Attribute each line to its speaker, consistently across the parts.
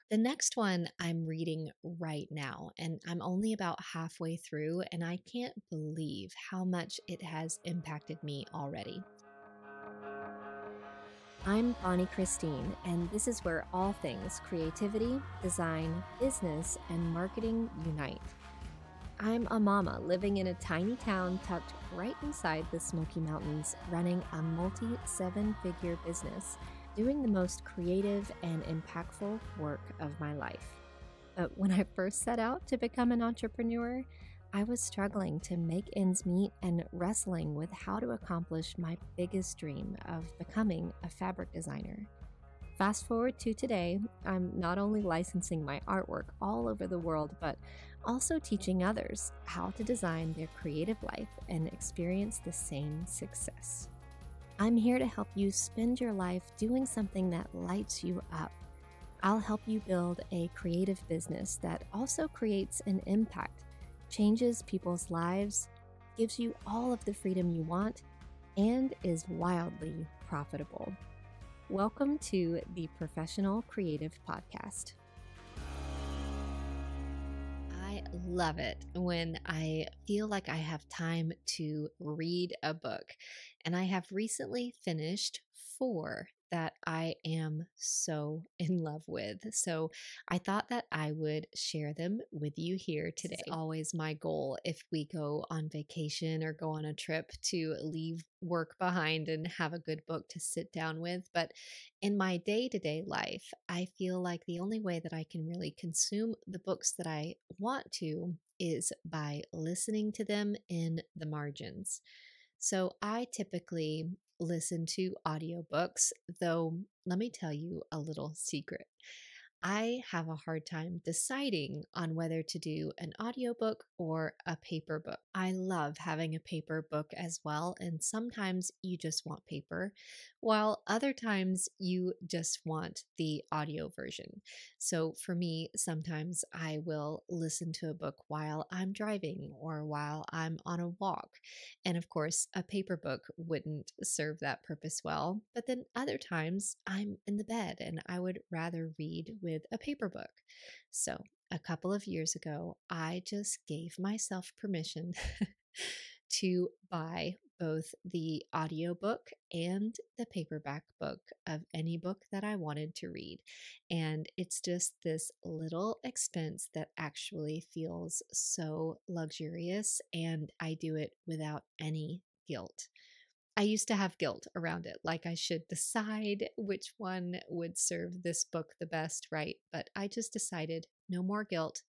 Speaker 1: The next one I'm reading right now, and I'm only about halfway through, and I can't believe how much it has impacted me already.
Speaker 2: I'm Bonnie Christine, and this is where all things creativity, design, business, and marketing unite. I'm a mama living in a tiny town tucked right inside the Smoky Mountains, running a multi 7-figure business, doing the most creative and impactful work of my life. But when I first set out to become an entrepreneur, I was struggling to make ends meet and wrestling with how to accomplish my biggest dream of becoming a fabric designer. Fast forward to today, I'm not only licensing my artwork all over the world, but also teaching others how to design their creative life and experience the same success. I'm here to help you spend your life doing something that lights you up. I'll help you build a creative business that also creates an impact, changes people's lives, gives you all of the freedom you want, and is wildly profitable. Welcome to the Professional Creative Podcast.
Speaker 1: I love it when I feel like I have time to read a book. And I have recently finished 4 that I am so in love with. So I thought that I would share them with you here today. It's always my goal if we go on vacation or go on a trip to leave work behind and have a good book to sit down with. But in my day to day life, I feel like the only way that I can really consume the books that I want to is by listening to them in the margins. So I typically listen to audiobooks, though let me tell you a little secret. I have a hard time deciding on whether to do an audiobook or a paper book. I love having a paper book as well, and sometimes you just want paper, while other times you just want the audio version. So for me, sometimes I will listen to a book while I'm driving or while I'm on a walk. And of course, a paper book wouldn't serve that purpose well. But then other times I'm in the bed and I would rather read with a paper book. So a couple of years ago, I just gave myself permission to buy both the audiobook and the paperback book of any book that I wanted to read. And it's just this little expense that actually feels so luxurious, and I do it without any guilt. I used to have guilt around it, like I should decide which one would serve this book the best, right? But I just decided no more guilt,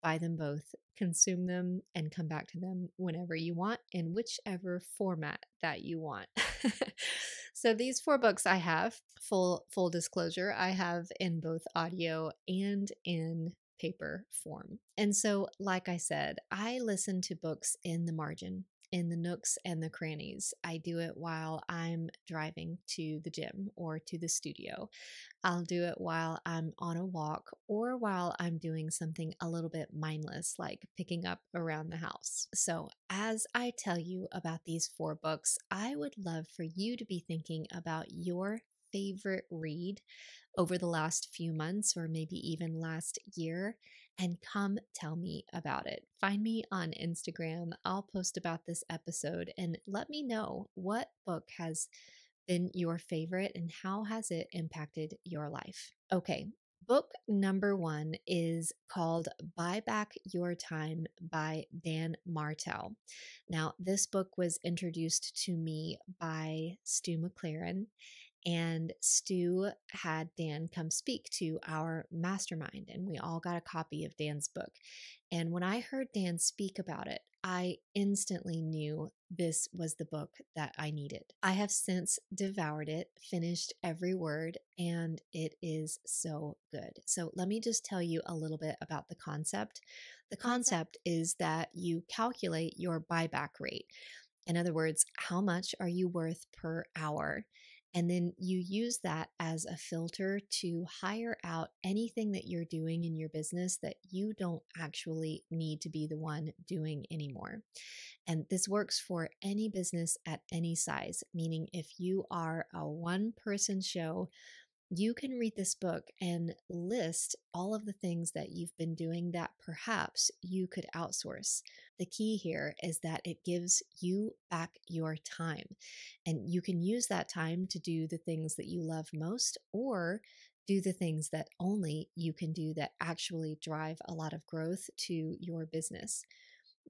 Speaker 1: buy them both, consume them, and come back to them whenever you want in whichever format that you want. So these 4 books I have, full disclosure, I have in both audio and in paper form. And so, like I said, I listen to books in the margin, in the nooks and the crannies. I do it while I'm driving to the gym or to the studio. I'll do it while I'm on a walk or while I'm doing something a little bit mindless, like picking up around the house. So, as I tell you about these 4 books, I would love for you to be thinking about your favorite read over the last few months or maybe even last year, and come tell me about it. Find me on Instagram. I'll post about this episode and let me know what book has been your favorite and how has it impacted your life. Okay, book number 1 is called Buy Back Your Time by Dan Martell. Now, this book was introduced to me by Stu McLaren, and Stu had Dan come speak to our mastermind, and we all got a copy of Dan's book. And when I heard Dan speak about it, I instantly knew this was the book that I needed. I have since devoured it, finished every word, and it is so good. So let me just tell you a little bit about the concept. The concept is that you calculate your buyback rate. In other words, how much are you worth per hour? And then you use that as a filter to hire out anything that you're doing in your business that you don't actually need to be the one doing anymore. And this works for any business at any size, meaning if you are a one-person show, you can read this book and list all of the things that you've been doing that perhaps you could outsource. The key here is that it gives you back your time, and you can use that time to do the things that you love most or do the things that only you can do that actually drive a lot of growth to your business.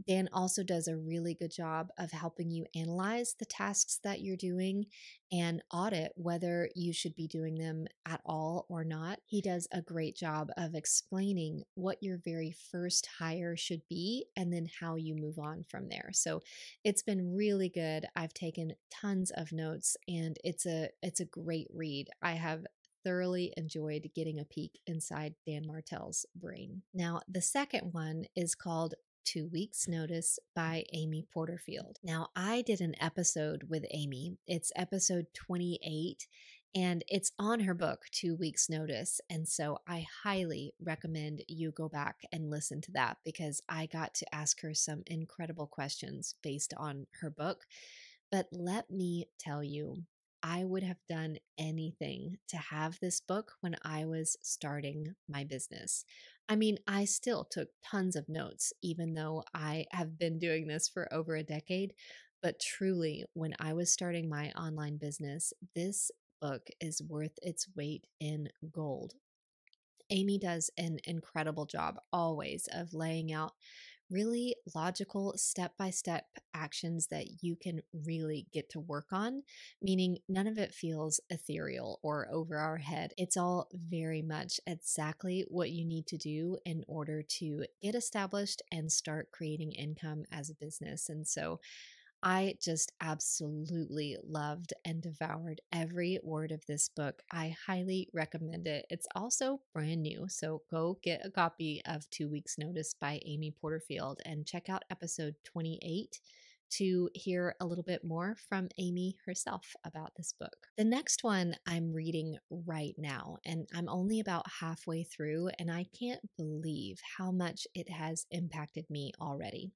Speaker 1: Dan also does a really good job of helping you analyze the tasks that you're doing and audit whether you should be doing them at all or not. He does a great job of explaining what your very first hire should be and then how you move on from there. So it's been really good. I've taken tons of notes and it's a great read. I have thoroughly enjoyed getting a peek inside Dan Martell's brain. Now, the second one is called 2 Weeks Notice by Amy Porterfield. Now, I did an episode with Amy. It's episode 28, and it's on her book, 2 Weeks Notice. And so I highly recommend you go back and listen to that because I got to ask her some incredible questions based on her book. But let me tell you, I would have done anything to have this book when I was starting my business. I mean, I still took tons of notes, even though I have been doing this for over a decade. But truly, when I was starting my online business, this book is worth its weight in gold. Amy does an incredible job always of laying out really logical step by step actions that you can really get to work on, meaning none of it feels ethereal or over our head. It's all very much exactly what you need to do in order to get established and start creating income as a business. And so I just absolutely loved and devoured every word of this book. I highly recommend it. It's also brand new, so go get a copy of 2 Weeks Notice by Amy Porterfield and check out episode 28 to hear a little bit more from Amy herself about this book. The next one I'm reading right now, and I'm only about halfway through, and I can't believe how much it has impacted me already.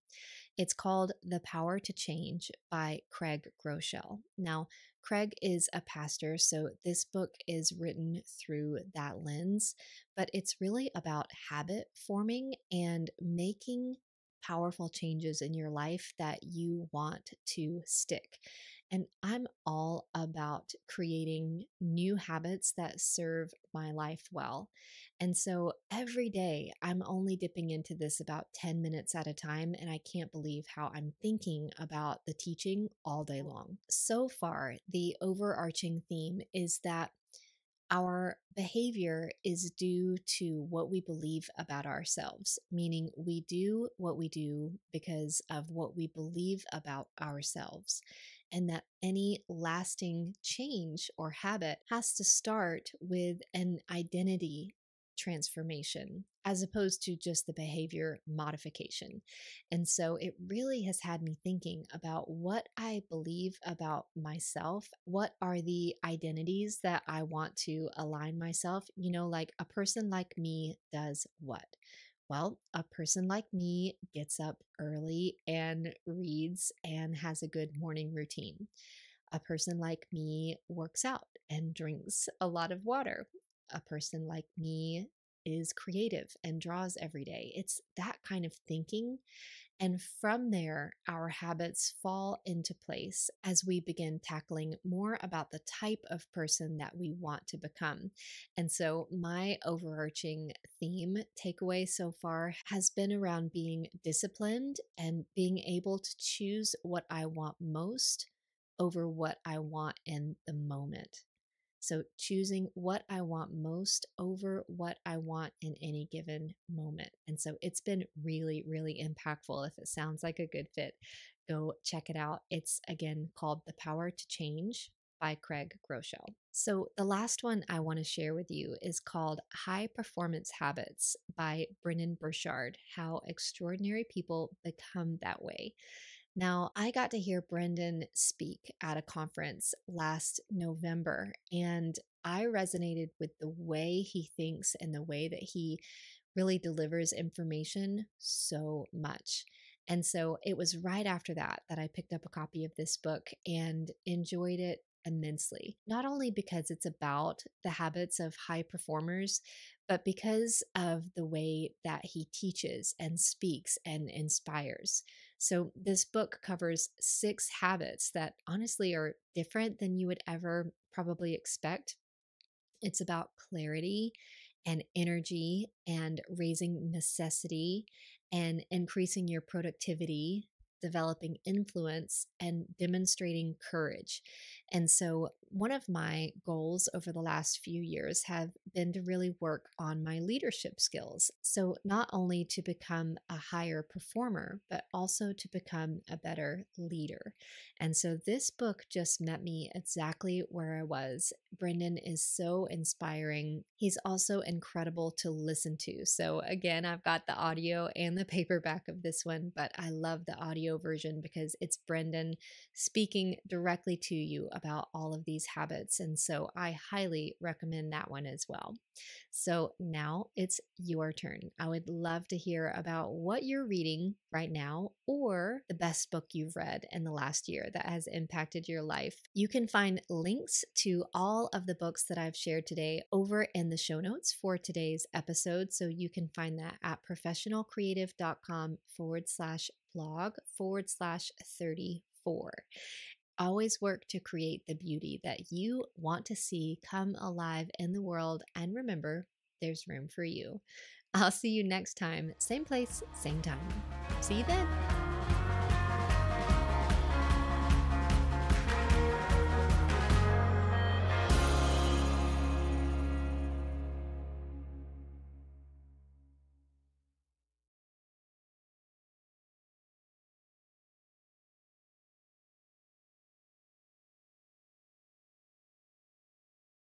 Speaker 1: It's called The Power to Change by Craig Groeschel. Now, Craig is a pastor, so this book is written through that lens, but it's really about habit forming and making powerful changes in your life that you want to stick. And I'm all about creating new habits that serve my life well. And so every day I'm only dipping into this about 10 minutes at a time, and I can't believe how I'm thinking about the teaching all day long. So far, the overarching theme is that our behavior is due to what we believe about ourselves, meaning we do what we do because of what we believe about ourselves, and that any lasting change or habit has to start with an identity transformation as opposed to just the behavior modification. And so it really has had me thinking about what I believe about myself. What are the identities that I want to align myself? Like a person like me does what? Well, a person like me gets up early and reads and has a good morning routine. A person like me works out and drinks a lot of water. A person like me is creative and draws every day. It's that kind of thinking. And from there, our habits fall into place as we begin tackling more about the type of person that we want to become. And so, my overarching theme takeaway so far has been around being disciplined and being able to choose what I want most over what I want in the moment. So, choosing what I want most over what I want in any given moment. And so, it's been really, really impactful. If it sounds like a good fit, go check it out. It's again called The Power to Change by Craig Groeschel. So, the last one I want to share with you is called High Performance Habits by Brendon Burchard: How Extraordinary People Become That Way. Now, I got to hear Brendon speak at a conference last November, and I resonated with the way he thinks and the way that he really delivers information so much. And so it was right after that that I picked up a copy of this book and enjoyed it immensely, not only because it's about the habits of high performers, but because of the way that he teaches and speaks and inspires. So, this book covers 6 habits that honestly are different than you would ever probably expect. It's about clarity and energy and raising necessity and increasing your productivity, developing influence, and demonstrating courage. And so, one of my goals over the last few years have been to really work on my leadership skills. So, not only to become a higher performer, but also to become a better leader. And so this book just met me exactly where I was. Brendan is so inspiring. He's also incredible to listen to. So, again, I've got the audio and the paperback of this one, but I love the audio version because it's Brendan speaking directly to you about all of these habits. And so I highly recommend that one as well. So now it's your turn. I would love to hear about what you're reading right now or the best book you've read in the last year that has impacted your life. You can find links to all of the books that I've shared today over in the show notes for today's episode. So you can find that at professionalcreative.com/blog/34. Always work to create the beauty that you want to see come alive in the world. And remember, there's room for you. I'll see you next time. Same place, same time. See you then.